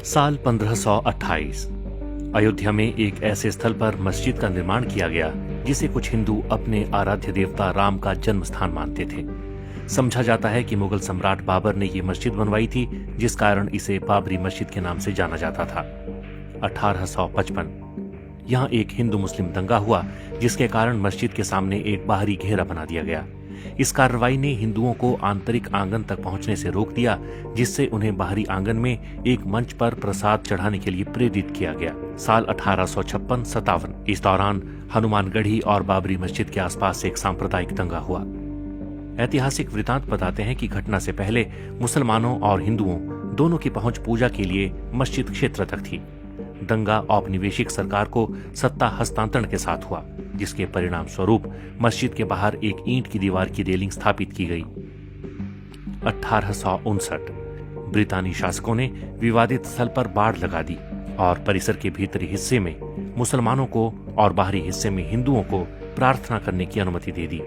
साल 1528 अयोध्या में एक ऐसे स्थल पर मस्जिद का निर्माण किया गया जिसे कुछ हिंदू अपने आराध्य देवता राम का जन्म स्थान मानते थे। समझा जाता है कि मुगल सम्राट बाबर ने ये मस्जिद बनवाई थी, जिस कारण इसे बाबरी मस्जिद के नाम से जाना जाता था। 1855 यहाँ एक हिंदू मुस्लिम दंगा हुआ, जिसके कारण मस्जिद के सामने एक बाहरी घेरा बना दिया गया। इस कार्रवाई ने हिंदुओं को आंतरिक आंगन तक पहुंचने से रोक दिया, जिससे उन्हें बाहरी आंगन में एक मंच पर प्रसाद चढ़ाने के लिए प्रेरित किया गया। साल 1856-57 इस दौरान हनुमानगढ़ी और बाबरी मस्जिद के आसपास एक सांप्रदायिक दंगा हुआ। ऐतिहासिक वृतांत बताते हैं कि घटना से पहले मुसलमानों और हिंदुओं दोनों की पहुंच पूजा के लिए मस्जिद क्षेत्र तक थी। दंगा औपनिवेशिक सरकार को सत्ता हस्तांतरण के साथ हुआ, जिसके परिणाम स्वरूप मस्जिद के बाहर एक ईंट की दीवार की रेलिंग स्थापित की गई। 1859 ब्रितानी शासकों ने विवादित स्थल पर बाड़ लगा दी और परिसर के भीतरी हिस्से में मुसलमानों को और बाहरी हिस्से में हिंदुओं को प्रार्थना करने की अनुमति दे दी।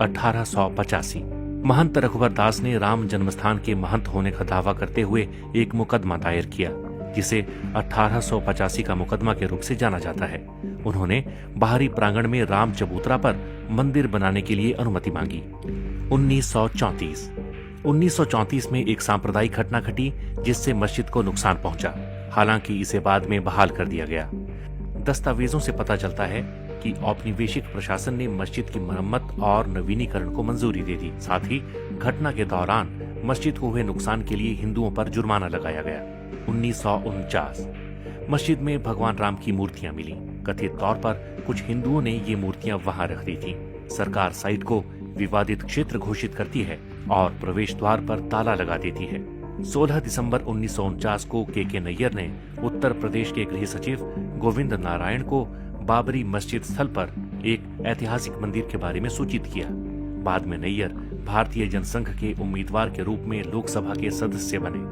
1885 महंत रघुवर दास ने राम जन्मस्थान के महंत होने का दावा करते हुए एक मुकदमा दायर किया, जिसे 1885 का मुकदमा के रूप से जाना जाता है। उन्होंने बाहरी प्रांगण में राम चबूतरा पर मंदिर बनाने के लिए अनुमति मांगी। 1934 में एक सांप्रदायिक घटना घटी, जिससे मस्जिद को नुकसान पहुंचा। हालांकि इसे बाद में बहाल कर दिया गया। दस्तावेजों से पता चलता है कि औपनिवेशिक प्रशासन ने मस्जिद की मरम्मत और नवीनीकरण को मंजूरी दे दी। साथ ही घटना के दौरान मस्जिद को हुए नुकसान के लिए हिंदुओं पर जुर्माना लगाया गया। 1949 मस्जिद में भगवान राम की मूर्तियां मिली। कथित तौर पर कुछ हिंदुओं ने ये मूर्तियां वहां रख दी थीं। सरकार साइट को विवादित क्षेत्र घोषित करती है और प्रवेश द्वार पर ताला लगा देती है। 16 दिसंबर 1949 को के नैयर ने उत्तर प्रदेश के गृह सचिव गोविंद नारायण को बाबरी मस्जिद स्थल पर एक ऐतिहासिक मंदिर के बारे में सूचित किया। बाद में नैयर भारतीय जनसंघ के उम्मीदवार के रूप में लोकसभा के सदस्य बने।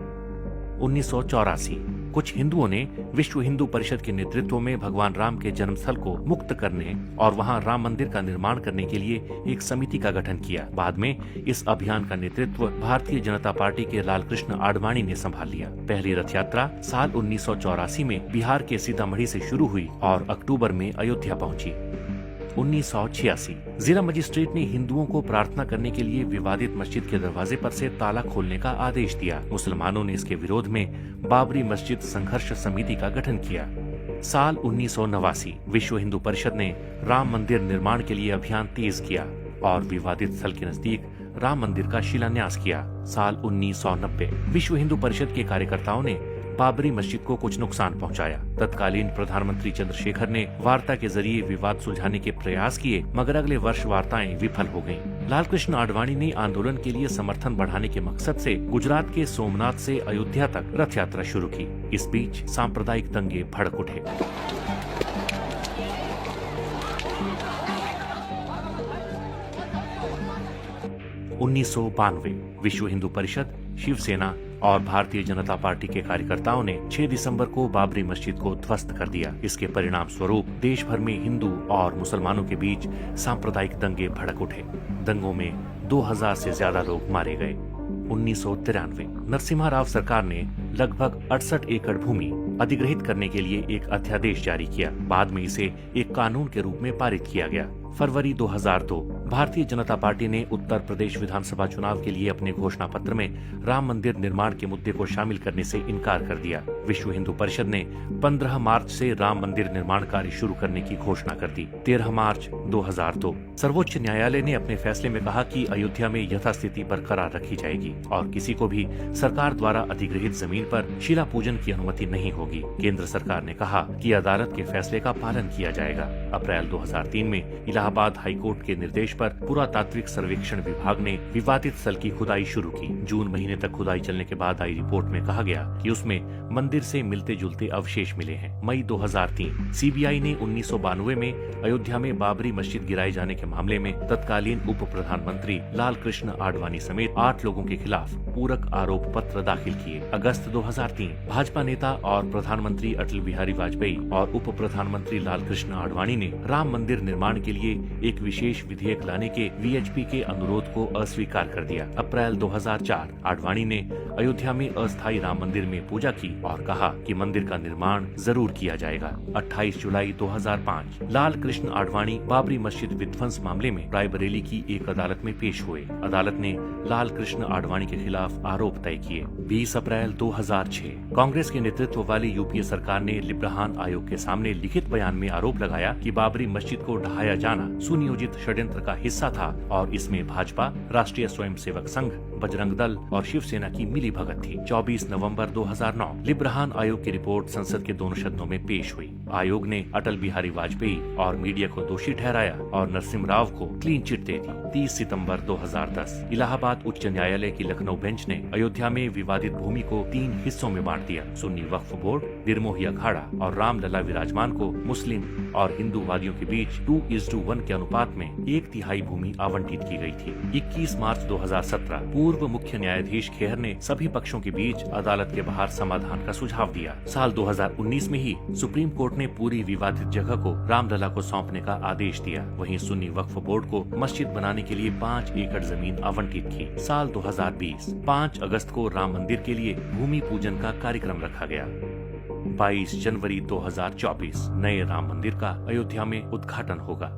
1984 कुछ हिंदुओं ने विश्व हिंदू परिषद के नेतृत्व में भगवान राम के जन्मस्थल को मुक्त करने और वहां राम मंदिर का निर्माण करने के लिए एक समिति का गठन किया। बाद में इस अभियान का नेतृत्व भारतीय जनता पार्टी के लालकृष्ण आडवाणी ने संभाल लिया। पहली रथ यात्रा साल 1984 में बिहार के सीतामढ़ी से शुरू हुई और अक्टूबर में अयोध्या पहुंची। 1986 जिला मजिस्ट्रेट ने हिंदुओं को प्रार्थना करने के लिए विवादित मस्जिद के दरवाजे पर से ताला खोलने का आदेश दिया। मुसलमानों ने इसके विरोध में बाबरी मस्जिद संघर्ष समिति का गठन किया। साल 1989 विश्व हिंदू परिषद ने राम मंदिर निर्माण के लिए अभियान तेज किया और विवादित स्थल के नजदीक राम मंदिर का शिलान्यास किया। साल 1990 विश्व हिंदू परिषद के कार्यकर्ताओं ने बाबरी मस्जिद को कुछ नुकसान पहुंचाया। तत्कालीन प्रधानमंत्री चंद्रशेखर ने वार्ता के जरिए विवाद सुलझाने के प्रयास किए, मगर अगले वर्ष वार्ताएं विफल हो गईं। लालकृष्ण आडवाणी ने आंदोलन के लिए समर्थन बढ़ाने के मकसद से गुजरात के सोमनाथ से अयोध्या तक रथ यात्रा शुरू की। इस बीच सांप्रदायिक दंगे भड़क उठे। उन्नीस विश्व हिंदू परिषद, शिवसेना और भारतीय जनता पार्टी के कार्यकर्ताओं ने 6 दिसंबर को बाबरी मस्जिद को ध्वस्त कर दिया। इसके परिणाम स्वरूप देश भर में हिंदू और मुसलमानों के बीच सांप्रदायिक दंगे भड़क उठे। दंगों में 2000 से ज्यादा लोग मारे गए। 1993 नरसिम्हा राव सरकार ने लगभग 68 एकड़ भूमि अधिग्रहित करने के लिए एक अध्यादेश जारी किया। बाद में इसे एक कानून के रूप में पारित किया गया। फरवरी 2002 भारतीय जनता पार्टी ने उत्तर प्रदेश विधानसभा चुनाव के लिए अपने घोषणा पत्र में राम मंदिर निर्माण के मुद्दे को शामिल करने से इनकार कर दिया। विश्व हिंदू परिषद ने 15 मार्च से राम मंदिर निर्माण कार्य शुरू करने की घोषणा कर दी। 13 मार्च 2002 सर्वोच्च न्यायालय ने अपने फैसले में कहा कि अयोध्या में यथास्थिति बरकरार रखी जाएगी और किसी को भी सरकार द्वारा अधिग्रहित जमीन पर शिला पूजन की अनुमति नहीं होगी। केंद्र सरकार ने कहा कि अदालत के फैसले का पालन किया जाएगा। अप्रैल 2003 में इलाहाबाद हाईकोर्ट के निर्देश पर पुरातात्विक सर्वेक्षण विभाग ने विवादित स्थल की खुदाई शुरू की। जून महीने तक खुदाई चलने के बाद आई रिपोर्ट में कहा गया कि उसमें मंदिर से मिलते जुलते अवशेष मिले हैं। मई 2003 सीबीआई ने 1992 में अयोध्या में बाबरी मस्जिद गिराए जाने के मामले में तत्कालीन उप प्रधानमंत्री लाल कृष्ण आडवाणी समेत 8 लोगों के खिलाफ पूरक आरोप पत्र दाखिल किए। अगस्त 2003 भाजपा नेता और प्रधानमंत्री अटल बिहारी वाजपेयी और उप प्रधानमंत्री लाल कृष्ण आडवाणी ने राम मंदिर निर्माण के लिए एक विशेष विधेयक लाने के वीएचपी के अनुरोध को अस्वीकार कर दिया। अप्रैल 2004 आडवाणी ने अयोध्या में अस्थायी राम मंदिर में पूजा की और कहा कि मंदिर का निर्माण जरूर किया जाएगा। 28 जुलाई 2005 लाल कृष्ण आडवाणी बाबरी मस्जिद विध्वंस मामले में रायबरेली की एक अदालत में पेश हुए। अदालत ने लाल कृष्ण आडवाणी के खिलाफ आरोप तय किए। 20 अप्रैल 2006 कांग्रेस के नेतृत्व वाली यूपीए सरकार ने लिब्राहन आयोग के सामने लिखित बयान में आरोप लगाया कि बाबरी मस्जिद को ढहाया जाना सुनियोजित षड्यंत्र का हिस्सा था और इसमें भाजपा, राष्ट्रीय स्वयंसेवक संघ, बजरंग दल और शिवसेना की मिली भगत थी। 24 नवंबर 2009 लिब्राहन आयोग की रिपोर्ट संसद के दोनों सदनों में पेश हुई। आयोग ने अटल बिहारी वाजपेयी और मीडिया को दोषी ठहराया और नरसिम्हा राव को क्लीन चिट दे दी। 30 सितंबर 2010 इलाहाबाद उच्च न्यायालय की लखनऊ बेंच ने अयोध्या में विवादित भूमि को 3 हिस्सों में बांट दिया। सुन्नी वक्फ बोर्ड, निर्मोही अखाड़ा और रामलला विराजमान को मुस्लिम और हिंदू वादियों के बीच 2:1 के अनुपात में 1/3 भूमि आवंटित की गई थी। 21 मार्च 2017 पूर्व मुख्य न्यायाधीश खेहर ने सभी पक्षों के बीच अदालत के बाहर समाधान का सुझाव दिया। साल 2019 में ही सुप्रीम कोर्ट ने पूरी विवादित जगह को रामलला को सौंपने का आदेश दिया। वहीं सुन्नी वक्फ बोर्ड को मस्जिद बनाने के लिए 5 एकड़ जमीन आवंटित की। साल 2020 5 अगस्त को राम मंदिर के लिए भूमि पूजन का कार्यक्रम रखा गया। 22 जनवरी 2024 नए राम मंदिर का अयोध्या में उद्घाटन होगा।